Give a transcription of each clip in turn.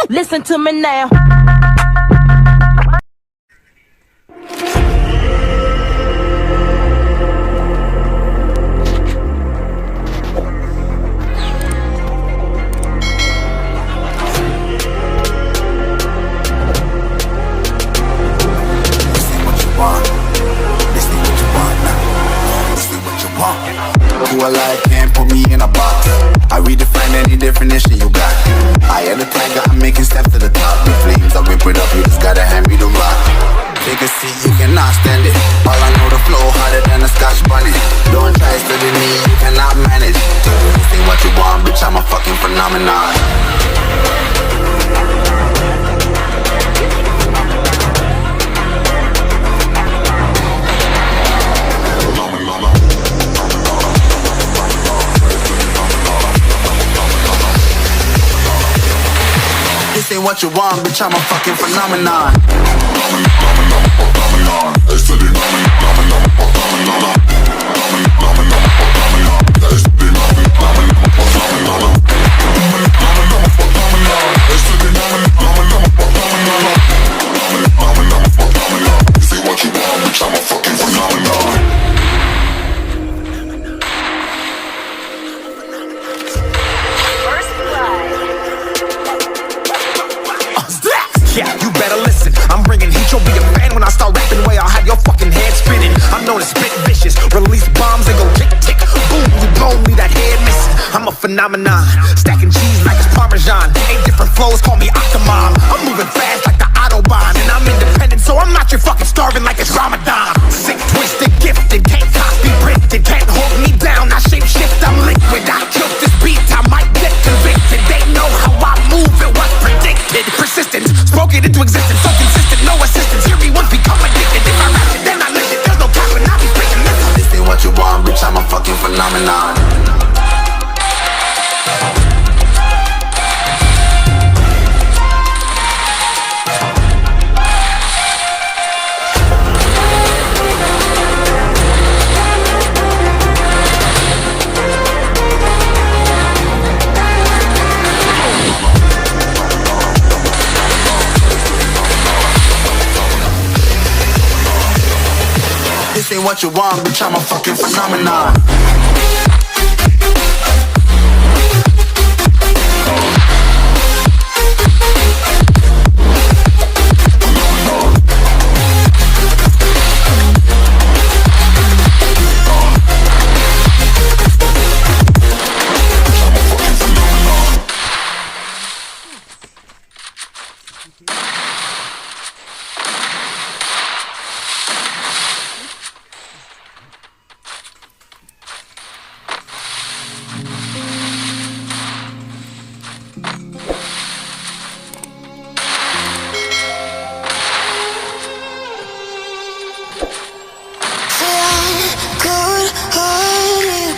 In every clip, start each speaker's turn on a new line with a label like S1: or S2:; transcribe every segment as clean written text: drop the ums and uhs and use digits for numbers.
S1: Listen to me now.
S2: Who I like can't put me in a box. I redefine any definition you got. I am the tiger, I'm making steps to the top. The flames, I whip it up, you just gotta hand me the rock. Take a seat, you cannot stand it. All I know, the flow harder than a Scotch bunny. Don't try studying me, you cannot manage. This ain't what you want, bitch, I'm a fucking phenomenon. This ain't what you want, bitch, I'm a fucking phenomenon. This ain't what you want, bitch, I'm a fucking phenomenon.
S3: Yeah, you better listen. I'm bringing heat, you'll be a fan when I start rapping. Way I'll have your fucking head spinning. I'm known as spit vicious, release bombs and go tick tick. Boom, you blow me, that head missing. I'm a phenomenon, stacking cheese like it's Parmesan. 8 different flows, call me Octomom. I'm moving fast like the Autobahn, and I'm independent, so I'm not your fucking starving like it's Ramadan. Sick, twisted, gifted, can't copy, printed, can't hold me down. I shape shift, I'm liquid. I killed this beat, I might get convicted. They know how I move, it was predicted. Persistent, spoke it into existence, so consistent, no assistance. Hear me once, become addicted. If I rap it, then I live it. There's no cap when I be freaking this.
S2: This ain't what you want, bitch, I'm a fucking phenomenon. This ain't what you want, bitch, I'm a fucking phenomenon.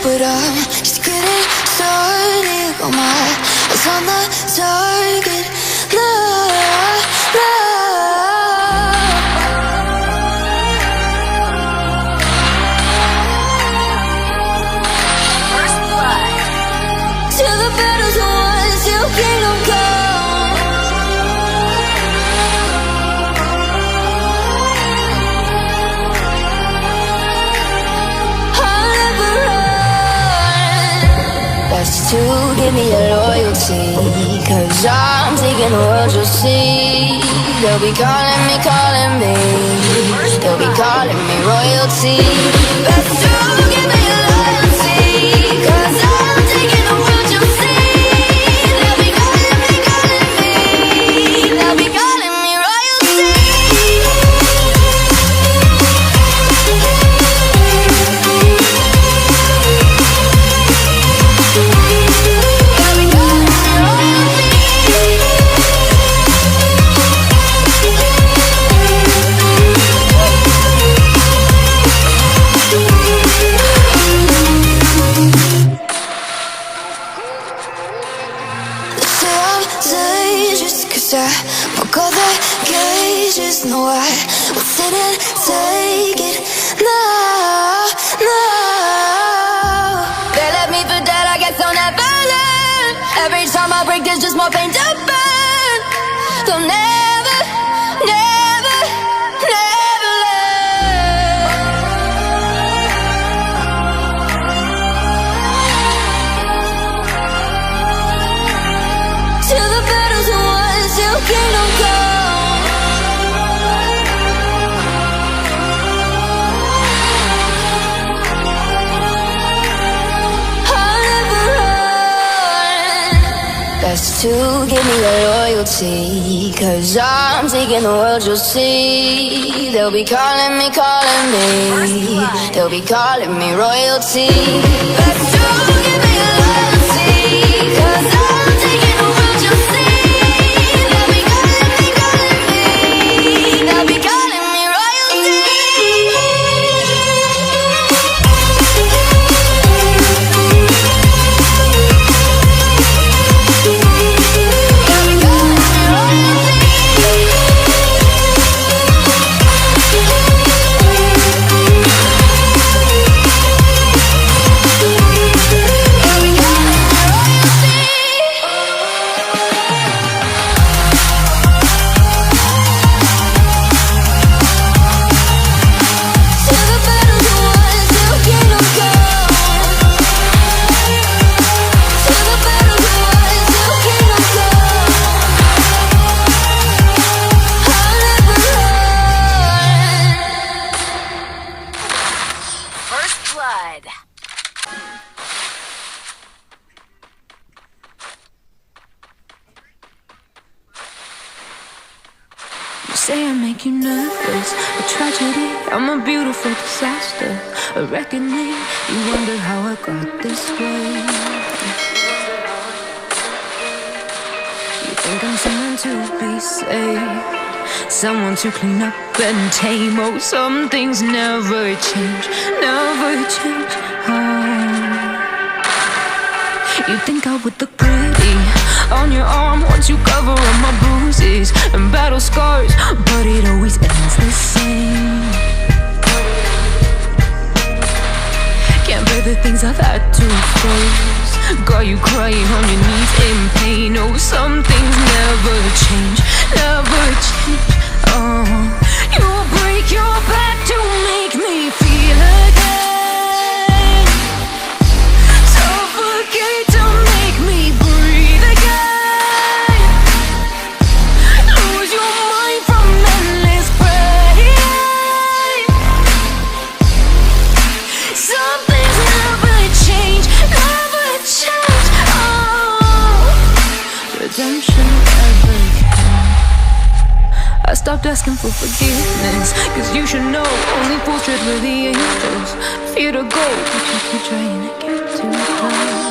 S4: But I'm just getting started. Oh my, it's on the target. Love, love. First blood. Till the battle's won, till kingdom come. I'll never run. Best to give me your loyalty, 'cause I'm taking the world, you'll see. They'll be calling me, they'll be calling me royalty. Best to give me your loyalty, 'cause I'm taking the world, you'll see. They'll be calling me, they'll be calling me royalty. Broke all the cages, no, I will sit and take it. No, no. They left me for dead, I guess I'll never learn. Every time I break, there's just more pain to burn. I'll never, never, never love. Till the battle's won, till kingdom come. I'll never run. Best to give me your loyalty, 'cause I'm taking the world, you'll see. They'll be calling me, they'll be calling me royalty. Best to give me your loyalty, 'cause I'm taking the world, you'll see. They'll be calling me, they'll be calling me royalty.
S1: You say I make you nervous, a tragedy, I'm a beautiful disaster, a reckoning. You wonder how I got this way. You think I'm someone to be saved, someone to clean up and tame. Oh, some things never change, never change. You think I would look pretty on your arm once you cover up my bruises and battle scars, but it always ends the same. Can't bear the things I've had to face, got you crying on your knees in pain. Oh, some things never change, never change. Oh, you'll break your back to make me feel again, suffocate to make me breathe again, lose your mind from endless pain. Some things never change, never change. Oh, redemption ever came. I stopped asking for forgiveness, 'cause you should know only fools tread with the angels. Fear to go, but you keep trying to get too close.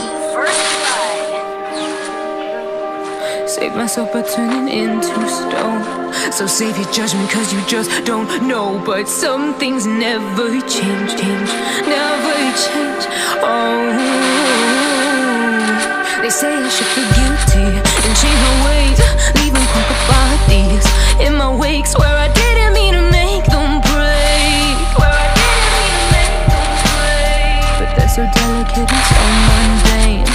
S1: Save myself by turning into stone. So save your judgment, 'cause you just don't know. But some things never change, never change. Oh, they say I should feel guilty and change my ways, leaving crumpled bodies in my wake. Swear I didn't mean to make them break, but they're so delicate and so mundane,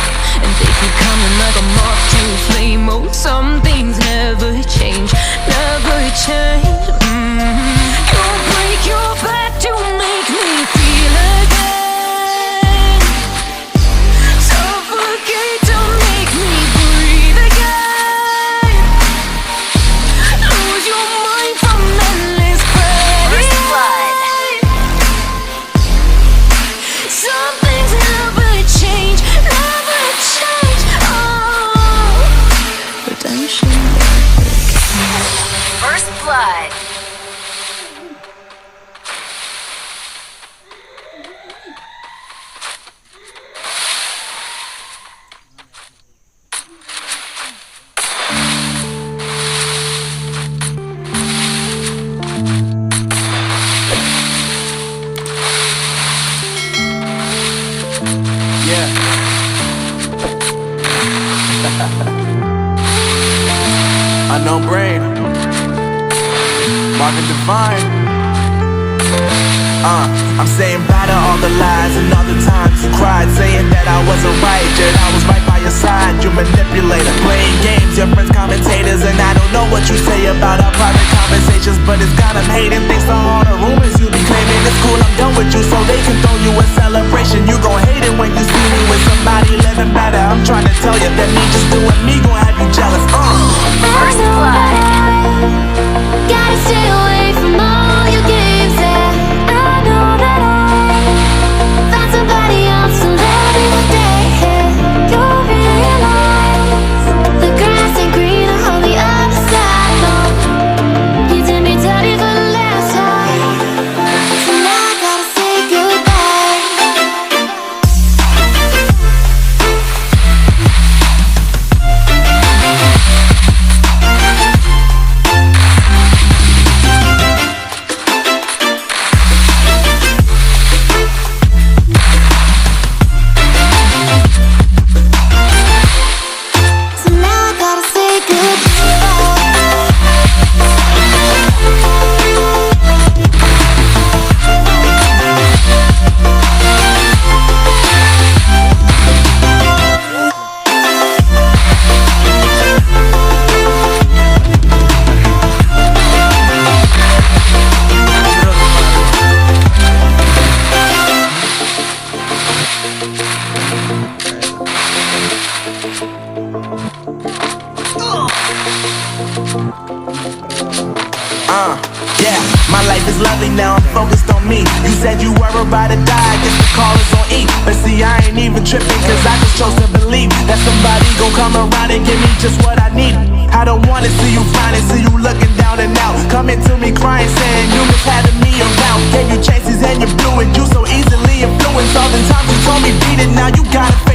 S1: and they keep coming like a moth to a flame. Oh, some things never change, never change. You'll break your back to make me feel again, suffocate to make me breathe again, lose your mind from endless pain. Some things never change, never change. Oh, redemption never came.
S5: First blood.
S2: Yeah. Unknown brain. Marvin Divine. I'm saying bye to all the lies and all the times you cried, saying that I wasn't right, yet I was right by your side. You manipulator, playing games, your friends commentators, and I don't know
S5: what you say about our private conversations, but it's got them hating thanks to all the rumors you be claiming. It's cool, I'm done with you, so they can throw you a celebration. You gon' hate it when you see me with somebody living better. I'm trying to tell you that me just doing me gon' have you jealous.
S1: First blood.
S4: Gotta stay away from all your games, yeah. I know that I found somebody else to love me one day. You'll realize the grass ain't greener on the other side. No, you did me dirty for the last time, so now I gotta say goodbye. So now I gotta say
S5: Yeah, my life is lovely now, I'm focused on me. You said you were about to die, I guess the call is on E. But see, I ain't even tripping, cause I just chose to believe that somebody gon' come around and give me just what I need. I don't wanna see you finding, see you looking down and out, coming to me crying, saying you miss having me around. Gave you chances and you blew it, you so easily influenced. All the times you told me beat it, now you gotta face